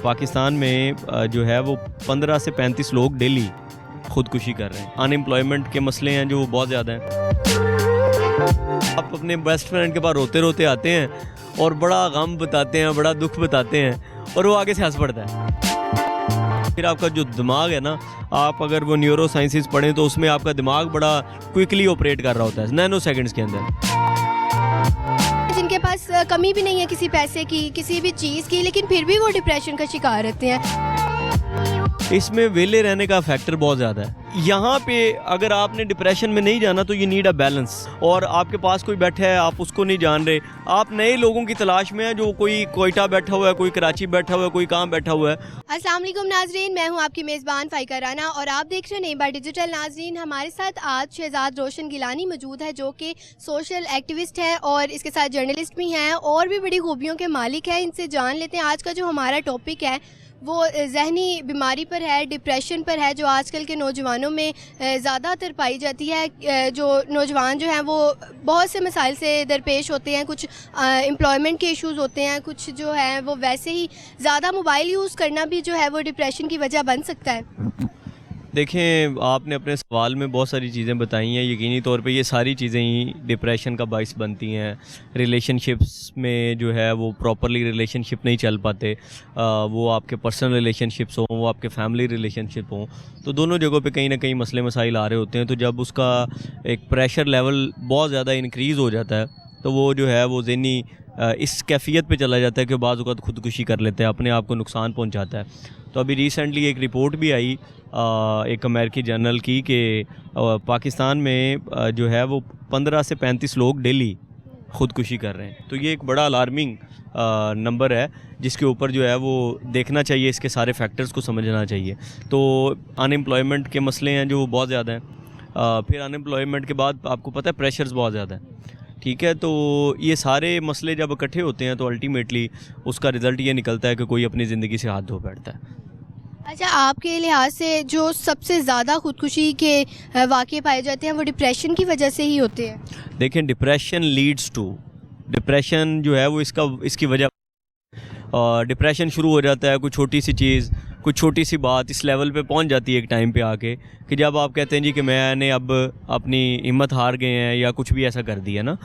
पाकिस्तान में जो है वो 15 से 35 लोग डेली ख़ुदकुशी कर रहे हैं। अनएम्प्लॉयमेंट के मसले हैं जो बहुत ज़्यादा हैं। आप अपने बेस्ट फ्रेंड के पास रोते रोते आते हैं और बड़ा गम बताते हैं, बड़ा दुख बताते हैं और वो आगे से हंस पड़ता है। फिर आपका जो दिमाग है ना, आप अगर वो न्यूरो साइंसेस पढ़ें तो उसमें आपका दिमाग बड़ा क्विकली ऑपरेट कर रहा होता है, नैनो सेकंड्स के अंदर। जिनके पास कमी भी नहीं है किसी पैसे की, किसी भी चीज़ की, लेकिन फिर भी वो डिप्रेशन का शिकार रहते हैं। इसमें वेले रहने का फैक्टर बहुत ज़्यादा है। यहाँ पे अगर आपने डिप्रेशन में नहीं जाना तो यू नीड अ बैलेंस, और आपके पास कोई बैठा है आप उसको नहीं जान रहे, आप नए लोगों की तलाश में हैं, जो कोई कोयटा बैठा हुआ है, कोई कराची बैठा हुआ है, कोई कहाँ बैठा हुआ है। अस्सलाम वालेकुम नाजरीन, मैं हूँ आपकी मेज़बान फ़ाइका राना और आप देख रहे हैं नेम बाय डिजिटल। नाजरीन, हमारे साथ आज शहजाद रोशन गिलानी मौजूद है जो कि सोशल एक्टिविस्ट है और इसके साथ जर्नलिस्ट भी हैं और भी बड़ी खूबियों के मालिक है। इनसे जान लेते हैं आज का जो हमारा टॉपिक है वो जहनी बीमारी पर है, डिप्रेशन पर है, जो आजकल के नौजवानों में ज़्यादातर पाई जाती है। जो नौजवान जो हैं वो बहुत से मसाइल से दरपेश होते हैं, कुछ एम्प्लॉयमेंट के इश्यूज़ होते हैं, कुछ जो है वो वैसे ही ज़्यादा मोबाइल यूज़ करना भी जो है वो डिप्रेशन की वजह बन सकता है। देखें, आपने अपने सवाल में बहुत सारी चीज़ें बताई हैं। यकीनी तौर पे ये सारी चीज़ें ही डिप्रेशन का बाइस बनती हैं। रिलेशनशिप्स में जो है वो प्रॉपरली रिलेशनशिप नहीं चल पाते, वो आपके पर्सनल रिलेशनशिप्स हों, वो आपके फैमिली रिलेशनशिप हों, तो दोनों जगहों पे कहीं ना कहीं मसले मसाइल आ रहे होते हैं। तो जब उसका एक प्रेशर लेवल बहुत ज़्यादा इंक्रीज़ हो जाता है तो वो जो है वो ज़हनी इस कैफियत पे चला जाता है कि बाज़ औक़ात ख़ुदकुशी कर लेते हैं, अपने आप को नुकसान पहुंचाता है। तो अभी रिसेंटली एक रिपोर्ट भी आई एक अमेरिकी जर्नल की कि पाकिस्तान में जो है वो 15 से 35 लोग डेली ख़ुदकुशी कर रहे हैं। तो ये एक बड़ा अलार्मिंग नंबर है जिसके ऊपर जो है वो देखना चाहिए, इसके सारे फैक्टर्स को समझना चाहिए। तो अनएम्प्लॉयमेंट के मसले हैं जो बहुत ज़्यादा हैं। फिर अनएम्प्लॉयमेंट के बाद आपको पता है प्रेशर्स बहुत ज़्यादा है, ठीक है। तो ये सारे मसले जब इकट्ठे होते हैं तो अल्टीमेटली उसका रिज़ल्ट ये निकलता है कि कोई अपनी ज़िंदगी से हाथ धो बैठता है। अच्छा, आपके लिहाज से जो सबसे ज़्यादा ख़ुदकुशी के वाक़े पाए जाते हैं वो डिप्रेशन की वजह से ही होते हैं? देखें, डिप्रेशन लीड्स टू डिप्रेशन जो है वो इसकी वजह, डिप्रेशन शुरू हो जाता है कोई छोटी सी चीज़, कुछ छोटी सी बात इस लेवल पे पहुंच जाती है एक टाइम पे आके कि जब आप कहते हैं जी कि मैंने अब अपनी हिम्मत हार गए हैं या कुछ भी ऐसा कर दिया ना।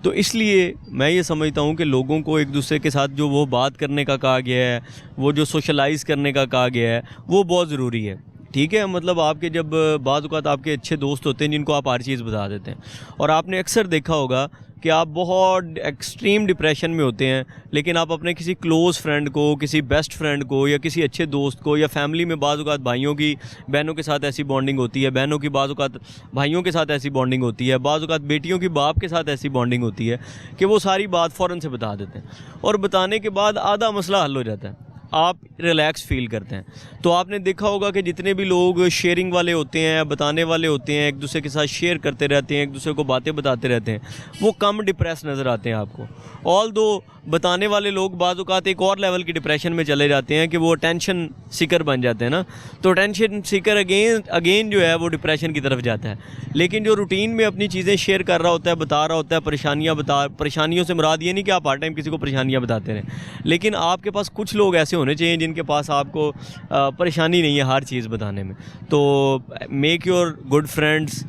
तो इसलिए मैं ये समझता हूँ कि लोगों को एक दूसरे के साथ जो वो बात करने का कहा गया है, वो जो सोशलाइज़ करने का कहा गया है, वो बहुत ज़रूरी है, ठीक है। मतलब आपके जब बाज़ औक़ात आपके अच्छे दोस्त होते हैं जिनको आप हर चीज़ बता देते हैं, और आपने अक्सर देखा होगा कि आप बहुत एक्सट्रीम डिप्रेशन में होते हैं लेकिन आप अपने किसी क्लोज़ फ्रेंड को, किसी बेस्ट फ्रेंड को या किसी अच्छे दोस्त को या फैमिली में बाज़ औक़ात भाइयों की बहनों के साथ ऐसी बॉन्डिंग होती है, बहनों की बाज़ औक़ात भाइयों के साथ ऐसी बॉन्डिंग होती है, बाज़ औक़ात बेटियों की बाप के साथ ऐसी बॉन्डिंग होती है कि वो सारी बात फ़ौरन से बता देते हैं और बताने के बाद आधा मसला हल हो जाता है, आप रिलैक्स फील करते हैं। तो आपने देखा होगा कि जितने भी लोग शेयरिंग वाले होते हैं, बताने वाले होते हैं, एक दूसरे के साथ शेयर करते रहते हैं, एक दूसरे को बातें बताते रहते हैं, वो कम डिप्रेस नज़र आते हैं आपको। ऑल दो बताने वाले लोग बाज़ औक़ात एक और लेवल की डिप्रेशन में चले जाते हैं कि वो टेंशन सीकर बन जाते हैं ना। तो टेंशन सीकर अगेन जो है वो डिप्रेशन की तरफ जाता है। लेकिन जो रूटीन में अपनी चीज़ें शेयर कर रहा होता है, बता रहा होता है, परेशानियों से मुराद ये नहीं कि आप हर टाइम किसी को परेशानियाँ बताते रहें, लेकिन आपके पास कुछ लोग ऐसे होने चाहिए जिनके पास आपको परेशानी नहीं है हर चीज़ बताने में। तो make your good friends,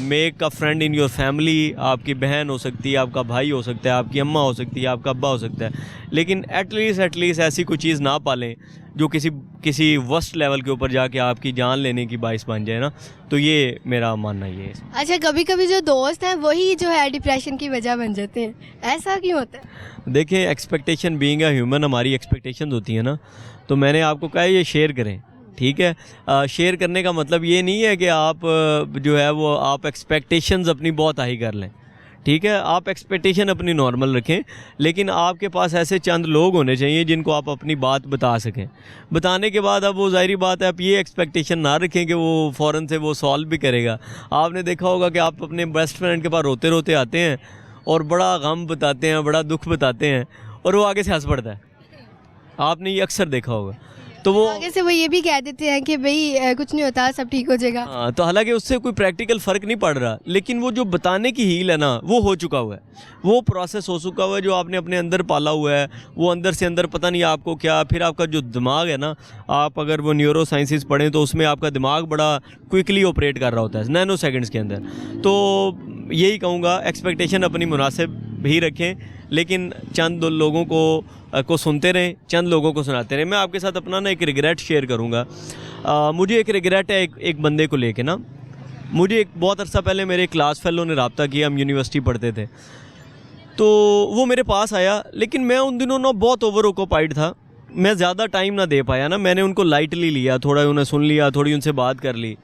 make a friend in your family. आपकी बहन हो सकती है, आपका भाई हो सकता है, आपकी अम्मा हो सकती है, आपका अब्बा हो सकता है, लेकिन एटलीस्ट ऐसी कोई चीज़ ना पालें जो किसी वर्स्ट लेवल के ऊपर जाके आपकी जान लेने की बाइस बन जाए ना। तो ये मेरा मानना ये है। अच्छा, कभी कभी जो दोस्त हैं वही जो है डिप्रेशन की वजह बन जाते हैं, ऐसा क्यों होता है? देखें, एक्सपेक्टेशन बीइंग अ ह्यूमन, हमारी एक्सपेक्टेशन होती है ना। तो मैंने आपको कहा ये शेयर करें, ठीक है। शेयर करने का मतलब ये नहीं है कि आप जो है वो आप एक्सपेक्टेशंस अपनी बहुत हाई कर लें, ठीक है। आप एक्सपेक्टेशन अपनी नॉर्मल रखें, लेकिन आपके पास ऐसे चंद लोग होने चाहिए जिनको आप अपनी बात बता सकें। बताने के बाद अब वो ज़ाहिरी बात है, आप ये एक्सपेक्टेशन ना रखें कि वो फ़ौरन से वो सॉल्व भी करेगा। आपने देखा होगा कि आप अपने बेस्ट फ्रेंड के पास रोते रोते आते हैं और बड़ा गम बताते हैं, बड़ा दुख बताते हैं और वो आगे से हंस पड़ता है। आपने ये अक्सर देखा होगा। तो वो आगे से वो ये भी कह देते हैं कि भाई कुछ नहीं होता, सब ठीक हो जाएगा। हाँ, तो हालांकि उससे कोई प्रैक्टिकल फ़र्क नहीं पड़ रहा, लेकिन वो जो बताने की हील है ना वो हो चुका हुआ है, वो प्रोसेस हो चुका हुआ है जो आपने अपने अंदर पाला हुआ है। वो अंदर से अंदर पता नहीं आपको क्या, फिर आपका जो दिमाग है ना, आप अगर वो न्यूरो साइंसेस पढ़ें तो उसमें आपका दिमाग बड़ा क्विकली ऑपरेट कर रहा होता है नैनो सेकंड्स के अंदर। तो यही कहूँगा, एक्सपेक्टेशन अपनी मुनासिब भी रखें, लेकिन चंद लोगों को सुनते रहें, चंद लोगों को सुनाते रहें। मैं आपके साथ अपना ना एक रिग्रेट शेयर करूँगा। मुझे एक रिग्रेट है एक बंदे को लेके ना। मुझे एक बहुत अरसा पहले मेरे क्लास फेलो ने रब्ता किया, हम यूनिवर्सिटी पढ़ते थे, तो वो मेरे पास आया, लेकिन मैं उन दिनों ना बहुत ओवर ऑक्यूपाइड था, मैं ज़्यादा टाइम ना दे पाया ना। मैंने उनको लाइटली लिया, थोड़ा उन्हें सुन लिया, थोड़ी उनसे बात कर ली,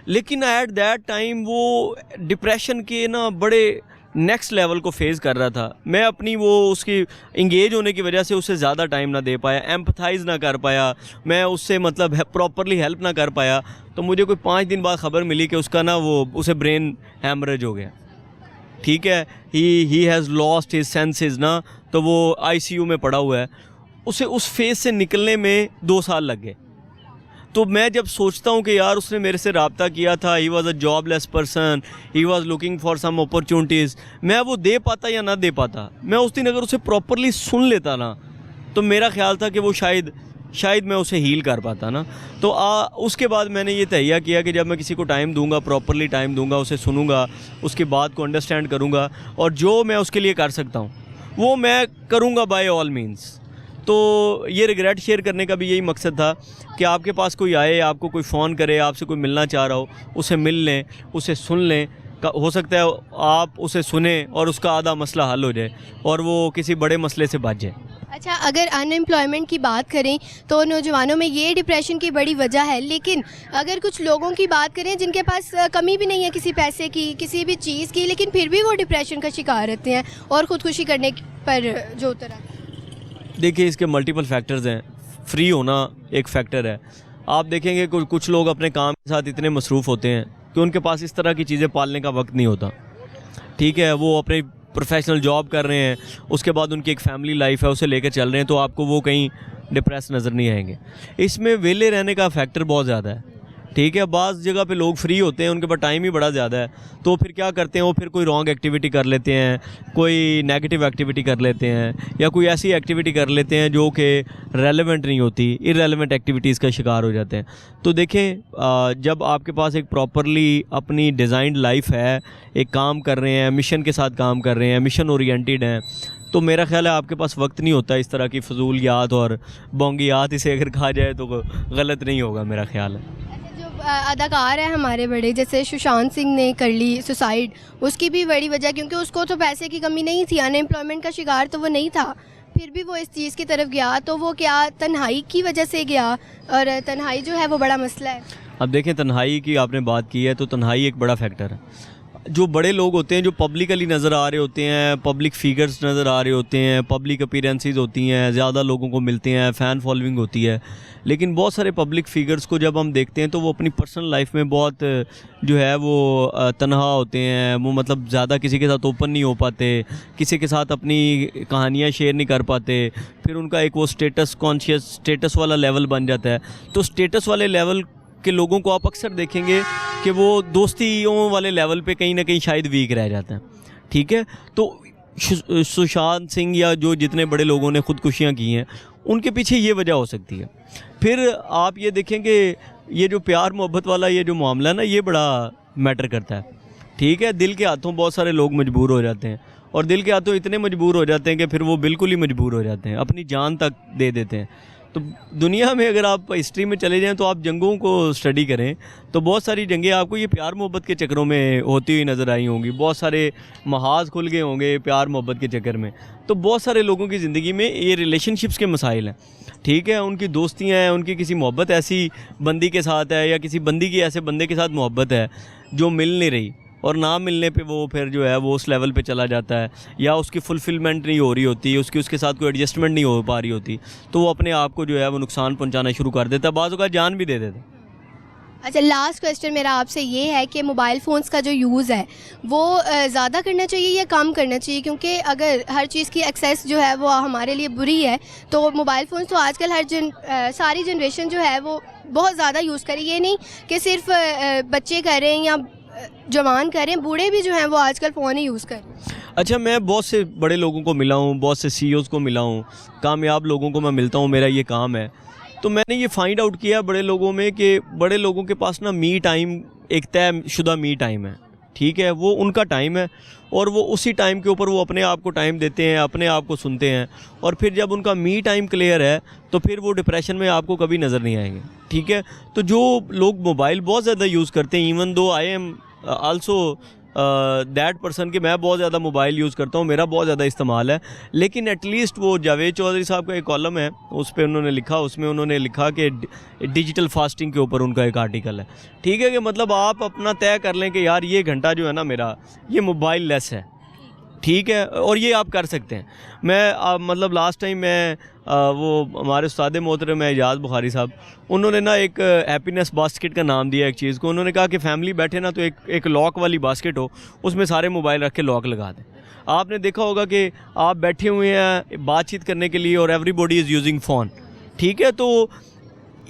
लेकिन एट दैट टाइम वो डिप्रेशन के ना बड़े नेक्स्ट लेवल को फेस कर रहा था। मैं अपनी वो उसकी इंगेज होने की वजह से उससे ज़्यादा टाइम ना दे पाया, एम्पथाइज़ ना कर पाया, मैं उससे मतलब प्रॉपरली हेल्प ना कर पाया। तो मुझे कोई 5 दिन बाद ख़बर मिली कि उसका ना उसे ब्रेन हैमरेज हो गया। ठीक है, he has lost his senses ना, तो वो ICU में पड़ा हुआ है। उसे उस फेज़ से निकलने में 2 साल लग गए। तो मैं जब सोचता हूँ कि यार उसने मेरे से रब्ता किया था, he was a jobless person, he was looking for some opportunities, मैं वो दे पाता या ना दे पाता, मैं उस दिन अगर उसे प्रॉपरली सुन लेता ना, तो मेरा ख्याल था कि वो शायद मैं उसे हील कर पाता ना। तो उसके बाद मैंने ये तहिया किया कि जब मैं किसी को टाइम दूंगा, प्रॉपरली टाइम दूंगा, उसे सुनूंगा, उसकी बात को अंडरस्टैंड करूंगा, और जो मैं उसके लिए कर सकता हूँ वो मैं करूँगा बाय ऑल मीन्स। तो ये रिग्रेट शेयर करने का भी यही मकसद था कि आपके पास कोई आए, आपको कोई फ़ोन करे, आपसे कोई मिलना चाह रहा हो, उसे मिल लें, उसे सुन लें। हो सकता है आप उसे सुने और उसका आधा मसला हल हो जाए और वो किसी बड़े मसले से बच जाए। अच्छा, अगर अनएम्प्लॉयमेंट की बात करें तो नौजवानों में ये डिप्रेशन की बड़ी वजह है, लेकिन अगर कुछ लोगों की बात करें जिनके पास कमी भी नहीं है किसी पैसे की, किसी भी चीज़ की, लेकिन फिर भी वो डिप्रेशन का शिकार रहते हैं और ख़ुदकुशी करने पर जो उतर आते हैं। देखिए, इसके मल्टीपल फैक्टर्स हैं। फ्री होना एक फैक्टर है। आप देखेंगे कुछ लोग अपने काम के साथ इतने मसरूफ़ होते हैं कि उनके पास इस तरह की चीज़ें पालने का वक्त नहीं होता। ठीक है, वो अपने प्रोफेशनल जॉब कर रहे हैं, उसके बाद उनकी एक फैमिली लाइफ है, उसे लेकर चल रहे हैं, तो आपको वो कहीं डिप्रेस नज़र नहीं आएंगे। इसमें वेले रहने का फैक्टर बहुत ज़्यादा है। ठीक है, बाज़ जगह पे लोग फ्री होते हैं, उनके पास टाइम ही बड़ा ज़्यादा है, तो फिर क्या करते हैं, वो फिर कोई रॉन्ग एक्टिविटी कर लेते हैं, कोई नेगेटिव एक्टिविटी कर लेते हैं, या कोई ऐसी एक्टिविटी कर लेते हैं जो कि रेलेवेंट नहीं होती, इररेलेवेंट एक्टिविटीज़ का शिकार हो जाते हैं। तो देखें, जब आपके पास एक प्रॉपरली अपनी डिज़ाइंड लाइफ है, एक काम कर रहे हैं, मिशन के साथ काम कर रहे हैं, मिशन ओरिएंटेड हैं, तो मेरा ख्याल है आपके पास वक्त नहीं होता इस तरह की फजूलियात और बोंगियात, इसे अगर कहा जाए तो गलत नहीं होगा, मेरा ख्याल है। अदाकार है हमारे बड़े, जैसे सुशांत सिंह ने कर ली सुसाइड, उसकी भी बड़ी वजह, क्योंकि उसको तो पैसे की कमी नहीं थी, अनएम्प्लॉयमेंट का शिकार तो वो नहीं था, फिर भी वो इस चीज़ की तरफ गया, तो वो क्या तन्हाई की वजह से गया, और तन्हाई जो है वो बड़ा मसला है। अब देखें, तन्हाई की आपने बात की है, तो तन्हाई एक बड़ा फैक्टर है। जो बड़े लोग होते हैं, जो पब्लिकली नज़र आ रहे होते हैं, पब्लिक फिगर्स नज़र आ रहे होते हैं, पब्लिक अपीयरेंसेस होती हैं, ज़्यादा लोगों को मिलते हैं, फ़ैन फॉलोइंग होती है, लेकिन बहुत सारे पब्लिक फिगर्स को जब हम देखते हैं तो वो अपनी पर्सनल लाइफ में बहुत जो है वो तन्हा होते हैं। वो मतलब ज़्यादा किसी के साथ ओपन नहीं हो पाते, किसी के साथ अपनी कहानियाँ शेयर नहीं कर पाते, फिर उनका एक वो स्टेटस वाला लेवल बन जाता है। तो स्टेटस वाले लेवल के लोगों को आप अक्सर देखेंगे कि वो दोस्तियों वाले लेवल पे कहीं ना कहीं शायद वीक रह जाते हैं। ठीक है, तो सुशांत सिंह या जो जितने बड़े लोगों ने ख़ुदकुशियाँ की हैं, उनके पीछे ये वजह हो सकती है। फिर आप ये देखेंगे, ये जो प्यार मोहब्बत वाला ये जो मामला है ना, ये बड़ा मैटर करता है। ठीक है, दिल के हाथों बहुत सारे लोग मजबूर हो जाते हैं, और दिल के हाथों इतने मजबूर हो जाते हैं कि फिर वो बिल्कुल ही मजबूर हो जाते हैं, अपनी जान तक दे देते हैं। तो दुनिया में अगर आप हिस्ट्री में चले जाएं तो आप जंगों को स्टडी करें तो बहुत सारी जंगें आपको ये प्यार मोहब्बत के चक्करों में होती हुई नज़र आई होंगी। बहुत सारे महाज खुल गए होंगे प्यार मोहब्बत के चक्कर में। तो बहुत सारे लोगों की ज़िंदगी में ये रिलेशनशिप्स के मसाइल हैं। ठीक है, उनकी दोस्तियाँ हैं, उनकी किसी मोहब्बत ऐसी बंदी के साथ है, या किसी बंदी की ऐसे बंदे के साथ मोहब्बत है जो मिल नहीं रही, और ना मिलने पे वो फिर जो है वो उस लेवल पे चला जाता है, या उसकी फुलफिलमेंट नहीं हो रही होती, उसके साथ कोई एडजस्टमेंट नहीं हो पा रही होती, तो वो अपने आप को जो है वो नुकसान पहुंचाना शुरू कर देता है, बाज़ औक़ात जान भी दे देता है। अच्छा, लास्ट क्वेश्चन मेरा आपसे ये है कि मोबाइल फ़ोन्स का जो यूज़ है वो ज़्यादा करना चाहिए या कम करना चाहिए, क्योंकि अगर हर चीज़ की एक्सेस जो है वो हमारे लिए बुरी है तो मोबाइल फ़ोन्स तो आजकल सारी जनरेशन जो है वो बहुत ज़्यादा यूज़ करे। ये नहीं कि सिर्फ बच्चे करें या जवान करें, बूढ़े भी जो हैं वो आजकल फ़ोन ही यूज़ करें। अच्छा, मैं बहुत से बड़े लोगों को मिला हूँ, बहुत से सीईओज़ को मिला हूँ, कामयाब लोगों को मैं मिलता हूँ, मेरा ये काम है। तो मैंने ये फाइंड आउट किया बड़े लोगों में कि बड़े लोगों के पास ना मी टाइम, एक तयशुदा मी टाइम है, ठीक है, वो उनका टाइम है और वो उसी टाइम के ऊपर वो अपने आप को टाइम देते हैं, अपने आप को सुनते हैं। और फिर जब उनका मी टाइम क्लियर है तो फिर वो डिप्रेशन में आपको कभी नज़र नहीं आएंगे, ठीक है। तो जो लोग मोबाइल बहुत ज़्यादा यूज़ करते हैं, even though I am also that person कि मैं बहुत ज़्यादा मोबाइल यूज़ करता हूँ, मेरा बहुत ज़्यादा इस्तेमाल है, लेकिन एटलीस्ट वो जावेद चौधरी साहब का एक कॉलम है, उस पर उन्होंने लिखा, उसमें उन्होंने लिखा कि डिजिटल फास्टिंग के ऊपर उनका एक आर्टिकल है, ठीक है, कि मतलब आप अपना तय कर लें कि यार ये घंटा जो है ना मेरा, ये मोबाइल लेस है, ठीक है, और ये आप कर सकते हैं। मैं मतलब लास्ट टाइम मैं वो हमारे उस्ताद मोहतरम है एजाज़ बुखारी साहब, उन्होंने ना एक हैप्पीनेस बास्केट का नाम दिया एक चीज़ को। उन्होंने कहा कि फैमिली बैठे ना तो एक लॉक वाली बास्केट हो, उसमें सारे मोबाइल रख के लॉक लगा दें। आपने देखा होगा कि आप बैठे हुए हैं बातचीत करने के लिए और एवरीबॉडी इज़ यूजिंग फ़ोन, ठीक है। तो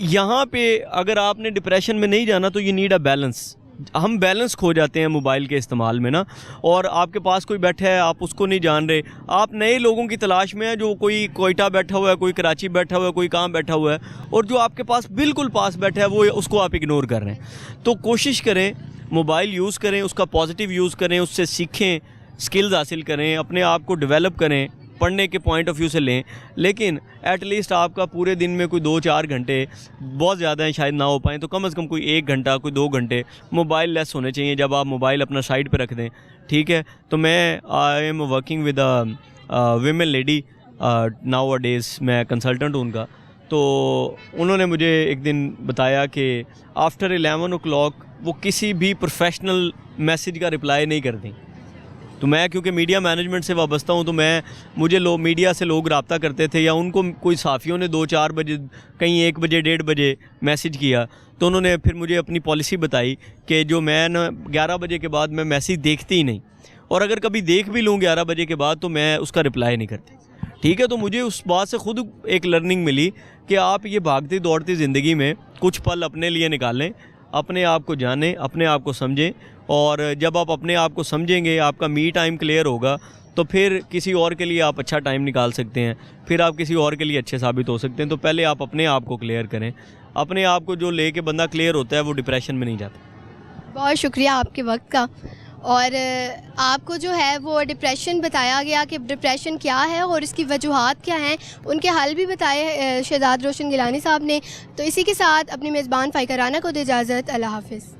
यहाँ पे अगर आपने डिप्रेशन में नहीं जाना तो यू नीड अ बैलेंस। हम बैलेंस खो जाते हैं मोबाइल के इस्तेमाल में ना, और आपके पास कोई बैठा है आप उसको नहीं जान रहे, आप नए लोगों की तलाश में हैं, जो कोई कोयटा बैठा हुआ है, कोई कराची बैठा हुआ है, कोई कहाँ बैठा हुआ है, और जो आपके पास बिल्कुल पास बैठा है वो उसको आप इग्नोर कर रहे हैं। तो कोशिश करें मोबाइल यूज़ करें, उसका पॉजिटिव यूज़ करें, उससे सीखें, स्किल्स हासिल करें, अपने आप को डेवलप करें, पढ़ने के पॉइंट ऑफ व्यू से लें, लेकिन एटलीस्ट आपका पूरे दिन में कोई 2-4 घंटे, बहुत ज़्यादा हैं शायद ना हो पाएँ, तो कम से कम कोई 1 घंटा, कोई 2 घंटे मोबाइल लेस होने चाहिए जब आप मोबाइल अपना साइड पे रख दें, ठीक है। तो मैं I am working with a women lady now a days, मैं कंसल्टेंट हूँ उनका। तो उन्होंने मुझे एक दिन बताया कि आफ्टर 11 o'clock वो किसी भी प्रोफेशनल मैसेज का रिप्लाई नहीं करती। तो मैं क्योंकि मीडिया मैनेजमेंट से वाबस्ता हूँ, तो मुझे मीडिया से लोग रब्ता करते थे, या उनको कोई साफ़ियों ने 2-4 बजे, कहीं 1 बजे 1:30 बजे मैसेज किया, तो उन्होंने फिर मुझे अपनी पॉलिसी बताई कि जो मैं ना 11 बजे के बाद मैं मैसेज देखती ही नहीं, और अगर कभी देख भी लूँ 11 बजे के बाद तो मैं उसका रिप्लाई नहीं करती, ठीक है। तो मुझे उस बात से खुद एक लर्निंग मिली कि आप ये भागती दौड़ती ज़िंदगी में कुछ पल अपने लिए निकालें, अपने आप को जानें, अपने आप को समझें, और जब आप अपने आप को समझेंगे, आपका मी टाइम क्लियर होगा, तो फिर किसी और के लिए आप अच्छा टाइम निकाल सकते हैं, फिर आप किसी और के लिए अच्छे साबित हो सकते हैं। तो पहले आप अपने आप को क्लियर करें, अपने आप को जो लेके बंदा क्लियर होता है वो डिप्रेशन में नहीं जाता। बहुत शुक्रिया आपके वक्त का, और आपको जो है वो डिप्रेशन बताया गया कि डिप्रेशन क्या है और इसकी वजूहात क्या हैं, उनके हल भी बताए शहजाद रोशन गिलानी साहब ने। तो इसी के साथ अपनी मेज़बान फ़ाइका राना को दे इजाज़त। अल्लाह हाफ़िज़।